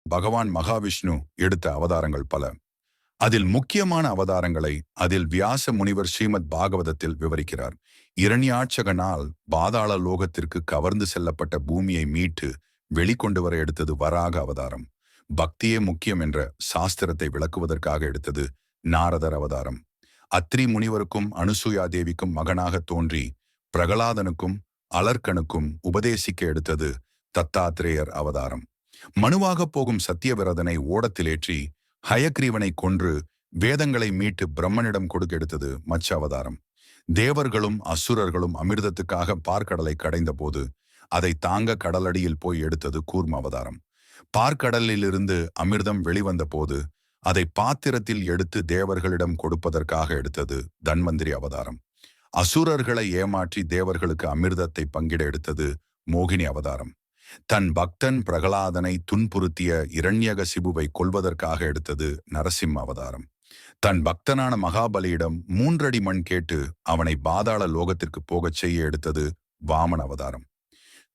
பகவான் மகாவிஷ்ணு எடுத்த அவதாரங்கள் பல. அதில் முக்கியமான அவதாரங்களை அதில் வியாச முனிவர் ஸ்ரீமத் பாகவதத்தில் விவரிக்கிறார். இரண்யாட்சகனால் பாதாள லோகத்திற்கு கவர்ந்து செல்லப்பட்ட பூமியை மீட்டு வெளிக்கொண்டு வர எடுத்தது வராக அவதாரம். பக்தியே முக்கியம் என்ற சாஸ்திரத்தை விளக்குவதற்காக எடுத்தது நாரதர் அவதாரம். அத்ரி முனிவருக்கும் அனுசூயா தேவிக்கும் மகனாக தோன்றி பிரகலாதனுக்கும் அலர்கனுக்கும் உபதேசிக்க எடுத்தது தத்தாத்திரேயர் அவதாரம். மனுவாக போகும் சத்தியவிரதனை ஓடத்திலேற்றி ஹயக்ரீவனை கொன்று வேதங்களை மீட்டு பிரம்மனிடம் கொடுக்க எடுத்தது மச்ச அவதாரம். தேவர்களும் அசுரர்களும் அமிர்தத்துக்காக பார்க்கடலை கடைந்த போது அதை தாங்க கடலடியில் போய் எடுத்தது கூர்ம அவதாரம். பார்க்கடலிலிருந்து அமிர்தம் வெளிவந்த போது அதை பாத்திரத்தில் எடுத்து தேவர்களிடம் கொடுப்பதற்காக எடுத்தது தன்வந்திரி அவதாரம். அசுரர்களை ஏமாற்றி தேவர்களுக்கு அமிர்தத்தை பங்கிட எடுத்தது மோகினி அவதாரம். தன் பக்தன் பிரகலாதனை துன்புறுத்திய இரண்யகசிபுவை கொல்வதற்காக எடுத்தது நரசிம்ம அவதாரம். தன் பக்தனான மகாபலியிடம் 3 அடி மண் கேட்டு அவனை பாதாள லோகத்திற்கு போகச் செய்ய எடுத்தது வாமன அவதாரம்.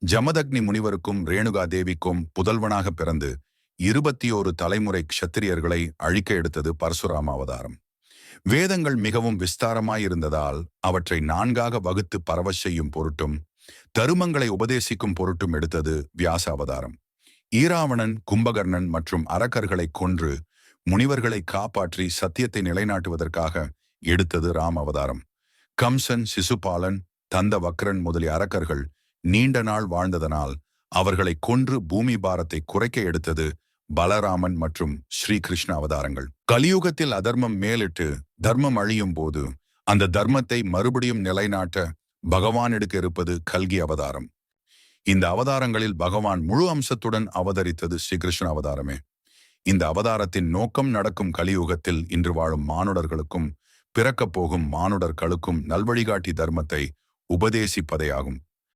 ஜமதக்னி முனிவருக்கும் ரேணுகா தேவிக்கும் புதல்வனாக பிறந்து 21 தலைமுறை க்ஷத்திரியர்களை அழிக்க எடுத்தது பரசுராம அவதாரம். வேதங்கள் மிகவும் விஸ்தாரமாயிருந்ததால் அவற்றை 4ஆக வகுத்து பரவச் செய்யும் பொருட்டும் தருமங்களை உபதேசிக்கும் பொருட்டும் எடுத்தது வியாச அவதாரம். ஈராவணன், கும்பகர்ணன் மற்றும் அரக்கர்களை கொன்று முனிவர்களை காப்பாற்றி சத்தியத்தை நிலைநாட்டுவதற்காக எடுத்தது ராம அவதாரம். கம்சன், சிசுபாலன், தந்தவக்ரன் முதலிய அரக்கர்கள் நீண்ட நாள் வாழ்ந்ததனால் அவர்களை கொன்று பூமி பாரத்தை குறைக்க எடுத்தது பலராமன் மற்றும் ஸ்ரீகிருஷ்ண அவதாரங்கள். கலியுகத்தில் அதர்மம் மேலிட்டு தர்மம் அழியும் போது அந்த தர்மத்தை மறுபடியும் நிலைநாட்ட பகவான் எடுக்க இருப்பது கல்கி அவதாரம். இந்த அவதாரங்களில் பகவான் முழு அம்சத்துடன் அவதரித்தது ஸ்ரீகிருஷ்ண அவதாரமே. இந்த அவதாரத்தின் நோக்கம் நடக்கும் கலியுகத்தில் இன்று வாழும் மானுடர்களுக்கும் பிறக்கப் போகும் மானுடர்களுக்கும் நல்வழிகாட்டி தர்மத்தை உபதேசிப்பதே ஆகும்.